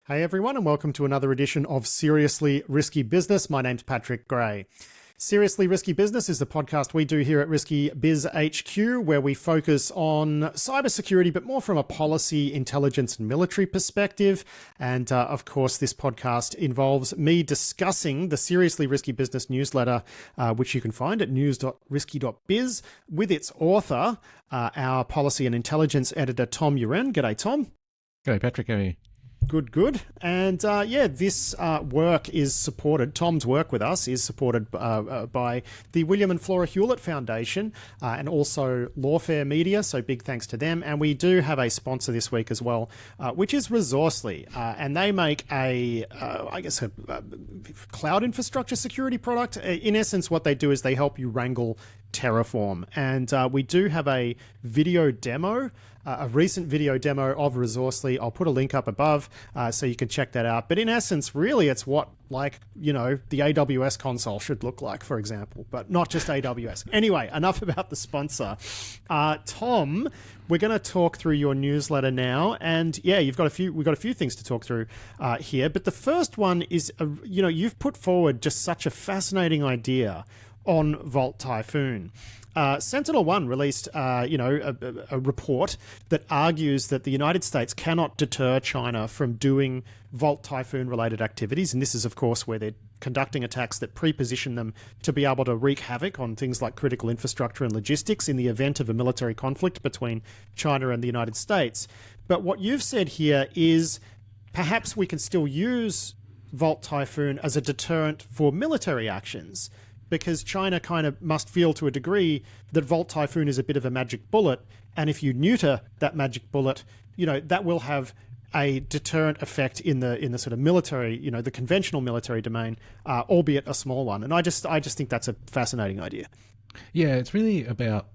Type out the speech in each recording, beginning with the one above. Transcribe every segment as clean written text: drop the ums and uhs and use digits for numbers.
Hey everyone, and welcome to another edition of Seriously Risky Business. My name's Patrick Gray. Seriously Risky Business is the podcast we do here at Risky Biz HQ, where we focus on cybersecurity, but more from a policy, intelligence, and military perspective. And of course, this podcast involves me discussing the Seriously Risky Business newsletter, which you can find at news.risky.biz, with its author, our policy and intelligence editor, Tom Uren. G'day, Tom. G'day, Patrick. How are you? Good. And this work is supported, Tom's work with us is supported by the William and Flora Hewlett Foundation and also Lawfare Media, so big thanks to them. And we do have a sponsor this week as well, which is Srsly. And they make a cloud infrastructure security product. In essence, what they do is they help you wrangle Terraform. And we do have a video demo, a recent video demo of Srsly. I'll put a link up above so you can check that out. But in essence, really, it's what, the AWS console should look like, for example, but not just AWS. Anyway, enough about the sponsor. Tom, we're going to talk through your newsletter now. And we've got a few things to talk through here. But the first one is, you've put forward just such a fascinating idea on Volt Typhoon. Sentinel-1 released, a report that argues that the United States cannot deter China from doing Volt Typhoon-related activities. And this is, of course, where they're conducting attacks that pre-position them to be able to wreak havoc on things like critical infrastructure and logistics in the event of a military conflict between China and the United States. But what you've said here is perhaps we can still use Volt Typhoon as a deterrent for military actions, because China kind of must feel to a degree that Volt Typhoon is a bit of a magic bullet. And if you neuter that magic bullet, that will have a deterrent effect in the sort of military, the conventional military domain, albeit a small one. And I just think that's a fascinating idea. Yeah, it's really about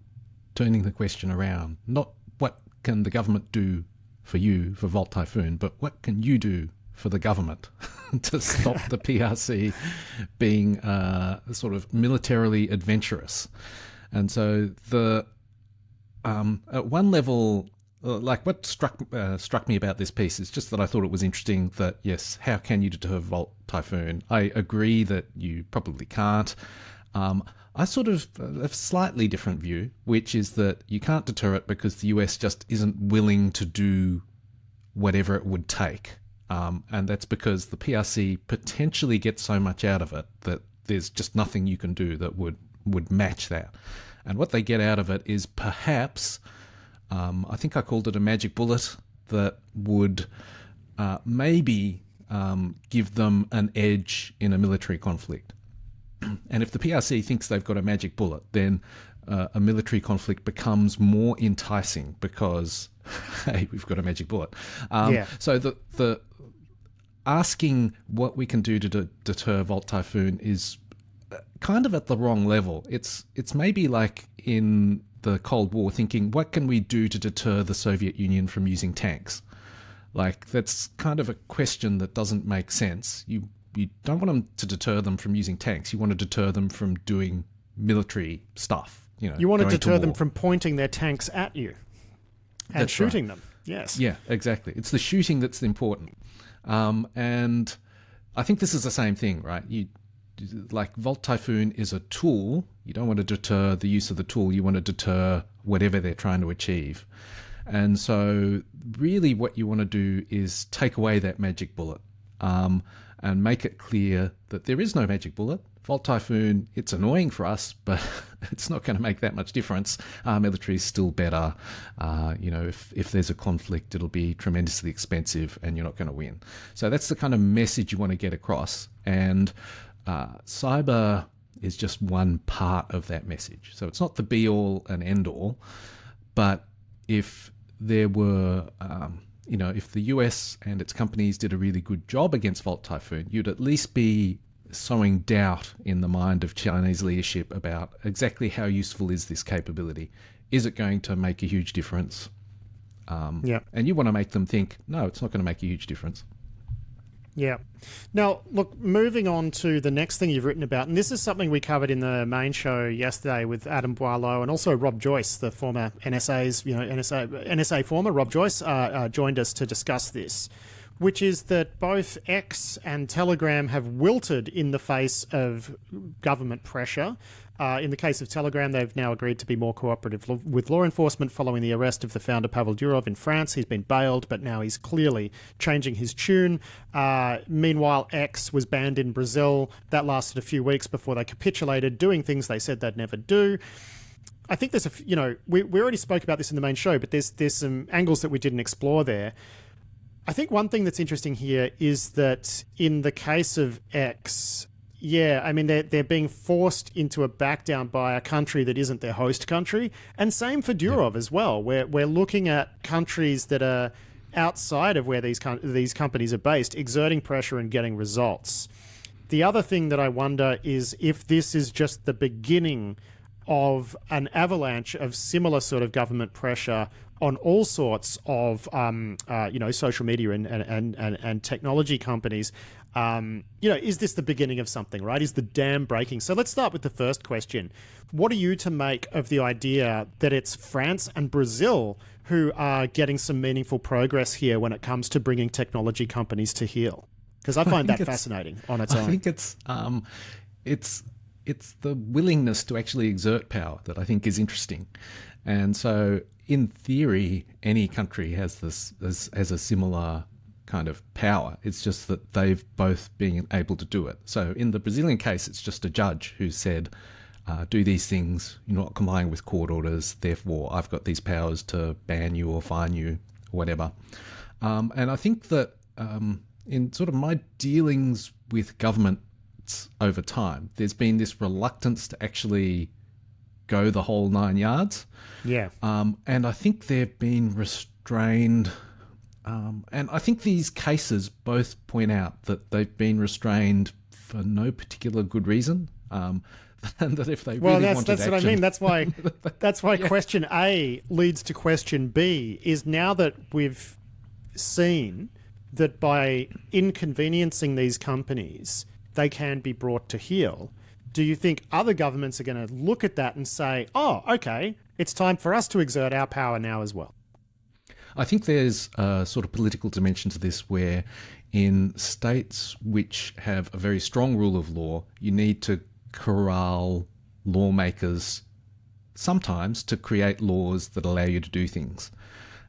turning the question around. Not what can the government do for you for Volt Typhoon, but what can you do for the government to stop the PRC being sort of militarily adventurous. And so at one level, what struck me about this piece is just that I thought it was interesting that, yes, how can you deter Volt Typhoon? I agree that you probably can't. I sort of have a slightly different view, which is that you can't deter it because the US just isn't willing to do whatever it would take. And that's because the PRC potentially gets so much out of it that there's just nothing you can do that would match that. And what they get out of it is perhaps, I think I called it a magic bullet that would maybe give them an edge in a military conflict. And if the PRC thinks they've got a magic bullet, then a military conflict becomes more enticing because, hey, we've got a magic bullet. So the asking what we can do to deter Volt Typhoon is kind of at the wrong level. It's maybe like in the Cold War thinking, what can we do to deter the Soviet Union from using tanks? Like, that's kind of a question that doesn't make sense. You don't want them to deter them from using tanks. You want to deter them from doing military stuff. You want to deter them from pointing their tanks at you and that's shooting right. them. Yes. Yeah, exactly. It's the shooting that's important. And I think this is the same thing, right? Like Volt Typhoon is a tool. You don't want to deter the use of the tool. You want to deter whatever they're trying to achieve. And so really what you want to do is take away that magic bullet and make it clear that there is no magic bullet. Volt Typhoon, it's annoying for us, but it's not going to make that much difference. Military is still better. If there's a conflict, it'll be tremendously expensive and you're not going to win. So that's the kind of message you want to get across. And cyber is just one part of that message. So it's not the be-all and end-all, but if there were... if the US and its companies did a really good job against Volt Typhoon, you'd at least be sowing doubt in the mind of Chinese leadership about exactly how useful is this capability. Is it going to make a huge difference? And you want to make them think, no, it's not going to make a huge difference. Yeah. Now, look, moving on to the next thing you've written about, and this is something we covered in the main show yesterday with Adam Boileau and also Rob Joyce, the former NSA former Rob Joyce, joined us to discuss this, which is that both X and Telegram have wilted in the face of government pressure. In the case of Telegram, they've now agreed to be more cooperative with law enforcement following the arrest of the founder Pavel Durov in France. He's been bailed, but now he's clearly changing his tune. Meanwhile, X was banned in Brazil. That lasted a few weeks before they capitulated, doing things they said they'd never do. I think there's we already spoke about this in the main show, but there's some angles that we didn't explore there. I think one thing that's interesting here is that in the case of X, they're being forced into a back down by a country that isn't their host country, and same for Durov as well. We're looking at countries that are outside of where these companies are based, exerting pressure and getting results. The other thing that I wonder is if this is just the beginning of an avalanche of similar sort of government pressure on all sorts of social media and technology companies. Is this the beginning of something, right? Is the dam breaking? So let's start with the first question. What are you to make of the idea that it's France and Brazil who are getting some meaningful progress here when it comes to bringing technology companies to heel? Because I find that fascinating on its own. I think it's the willingness to actually exert power that I think is interesting. And so in theory, any country has this as a similar kind of power. It's just that they've both been able to do it. So in the Brazilian case, it's just a judge who said, do these things, you're not complying with court orders, therefore I've got these powers to ban you or fine you or whatever. And I think that in sort of my dealings with governments over time, there's been this reluctance to actually go the whole 9 yards. Yeah. And I think they've been restrained. And I think these cases both point out that they've been restrained for no particular good reason. And that if they really wanted that's action, what I mean. That's why question A leads to question B. Is now that we've seen that by inconveniencing these companies, they can be brought to heel. Do you think other governments are going to look at that and say, "Oh, okay, it's time for us to exert our power now as well"? I think there's a sort of political dimension to this where in states which have a very strong rule of law, you need to corral lawmakers sometimes to create laws that allow you to do things.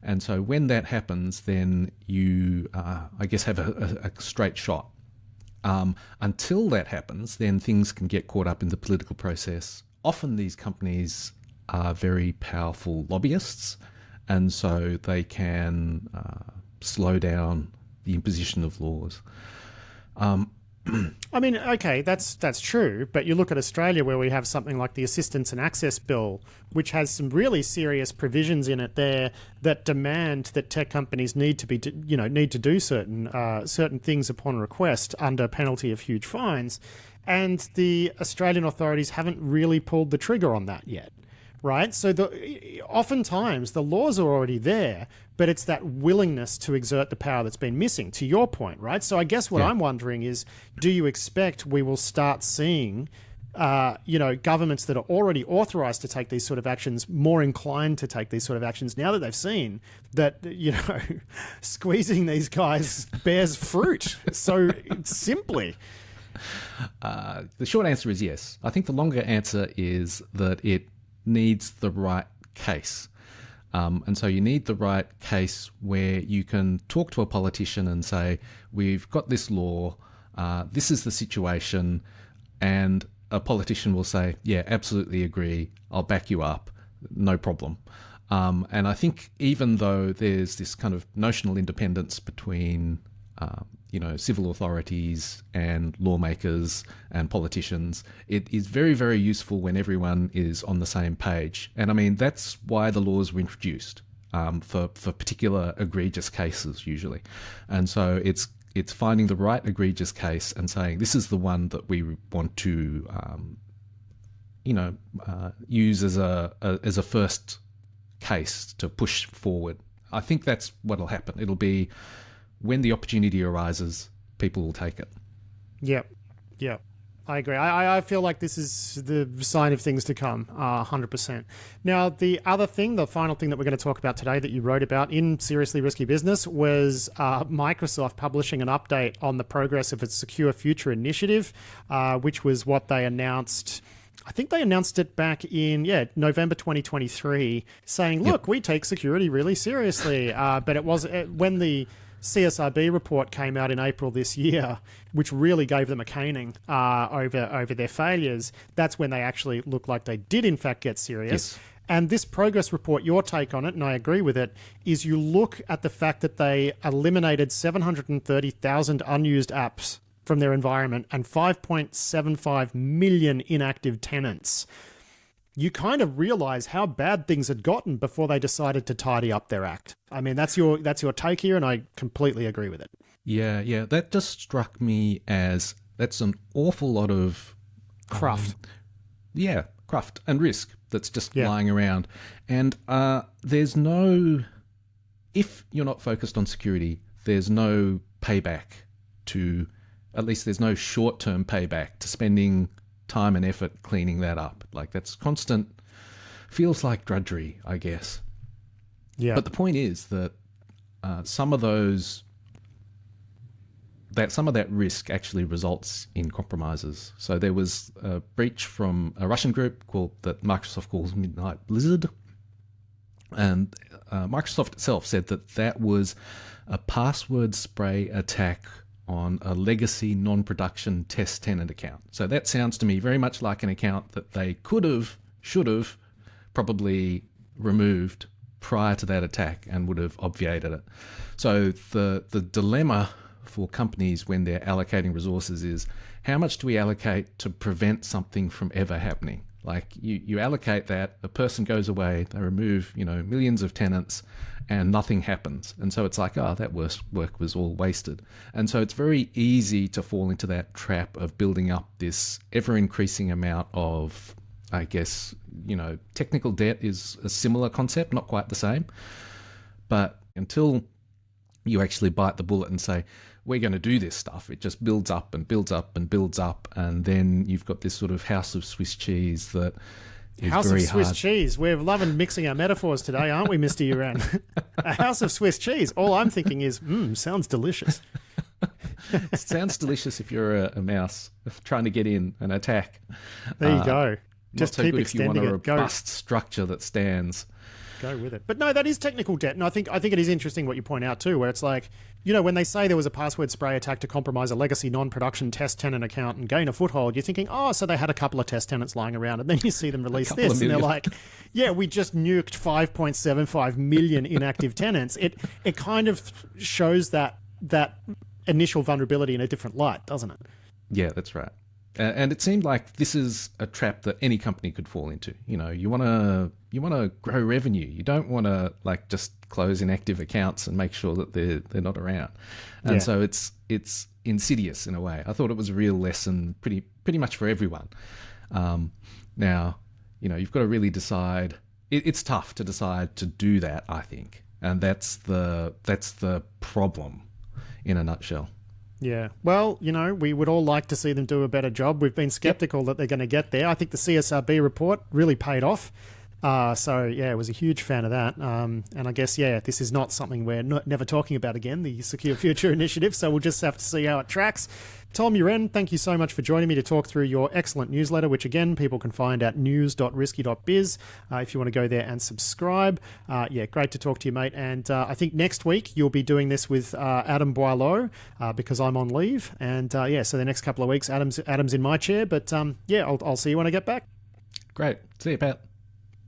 And so when that happens, then you, I guess, have a straight shot. Until that happens, then things can get caught up in the political process. Often these companies are very powerful lobbyists, and so they can slow down the imposition of laws. I mean, okay, that's true, but you look at Australia where we have something like the Assistance and Access Bill, which has some really serious provisions in it there that demand that tech companies need to do certain things upon request under penalty of huge fines, and the Australian authorities haven't really pulled the trigger on that yet. Right? So oftentimes the laws are already there, but it's that willingness to exert the power that's been missing, to your point, right? So I guess what I'm wondering is, do you expect we will start seeing governments that are already authorized to take these sort of actions more inclined to take these sort of actions now that they've seen that, squeezing these guys bears fruit so simply? The short answer is yes. I think the longer answer is that it needs the right case. And so you need the right case where you can talk to a politician and say, we've got this law, this is the situation, and a politician will say, yeah, absolutely agree, I'll back you up, no problem. And I think even though there's this kind of notional independence between civil authorities and lawmakers and politicians, it is very, very useful when everyone is on the same page. And I mean, that's why the laws were introduced, for particular egregious cases usually. And so it's finding the right egregious case and saying, this is the one that we want to, use as a first case to push forward. I think that's what'll happen. It'll be, when the opportunity arises, people will take it. Yep. I agree. I feel like this is the sign of things to come, 100%. Now, the other thing, the final thing that we're going to talk about today that you wrote about in Seriously Risky Business was Microsoft publishing an update on the progress of its Secure Future initiative, which was what they announced. I think they announced it back in, November 2023, saying, look, we take security really seriously. But it was when the CSRB report came out in April this year, which really gave them a caning over their failures. That's when they actually looked like they did, in fact, get serious. Yes. And this progress report, your take on it, and I agree with it, is you look at the fact that they eliminated 730,000 unused apps from their environment and 5.75 million inactive tenants. You kind of realize how bad things had gotten before they decided to tidy up their act. I mean, that's your take here, and I completely agree with it. Yeah, that just struck me as that's an awful lot of cruft. Cruft and risk that's just lying around. And there's no, if you're not focused on security, there's no payback to, at least there's no short-term payback to spending time and effort cleaning that up. Like, that's constant, feels like drudgery, I guess. Yeah. But the point is that some of that risk actually results in compromises. So there was a breach from a Russian group that Microsoft calls Midnight Blizzard, and Microsoft itself said that was a password spray attack on a legacy non-production test tenant account. So that sounds to me very much like an account that they should have probably removed prior to that attack and would have obviated it. So the dilemma for companies when they're allocating resources is, how much do we allocate to prevent something from ever happening? Like, you allocate that, a person goes away, they remove, millions of tenants, and nothing happens. And so it's like, that work was all wasted. And so it's very easy to fall into that trap of building up this ever-increasing amount of, I guess, technical debt is a similar concept, not quite the same. But until you actually bite the bullet and say, we're going to do this stuff, it just builds up and builds up and builds up, and then you've got this sort of house of Swiss cheese that is house very of Swiss hard. Cheese. We're loving mixing our metaphors today, aren't we, Mr. Uren? A house of Swiss cheese. All I'm thinking is, sounds delicious. It sounds delicious if you're a mouse trying to get in and attack. There you go. Just not so keep good if you want extending a it. robust structure that stands. Go with it. But no, that is technical debt. And I think it is interesting what you point out too, where it's like, when they say there was a password spray attack to compromise a legacy non-production test tenant account and gain a foothold, you're thinking, so they had a couple of test tenants lying around, and then you see them release this and they're like, we just nuked 5.75 million inactive tenants. It kind of shows that initial vulnerability in a different light, doesn't it? Yeah, that's right. And it seemed like this is a trap that any company could fall into. You want to grow revenue. You don't want to just close inactive accounts and make sure that they're not around. And so it's insidious in a way. I thought it was a real lesson, pretty much for everyone. Now, you've got to really decide. It's tough to decide to do that, I think, and that's the problem in a nutshell. Yeah. Well, we would all like to see them do a better job. We've been skeptical that they're going to get there. I think the CSRB report really paid off. I was a huge fan of that. And I guess, this is not something we're never talking about again, the Secure Future Initiative. So we'll just have to see how it tracks. Tom Uren, thank you so much for joining me to talk through your excellent newsletter, which again, people can find at news.risky.biz if you want to go there and subscribe. Great to talk to you, mate. And I think next week you'll be doing this with Adam Boileau because I'm on leave. And so the next couple of weeks, Adam's in my chair. But I'll see you when I get back. Great. See you, Pat.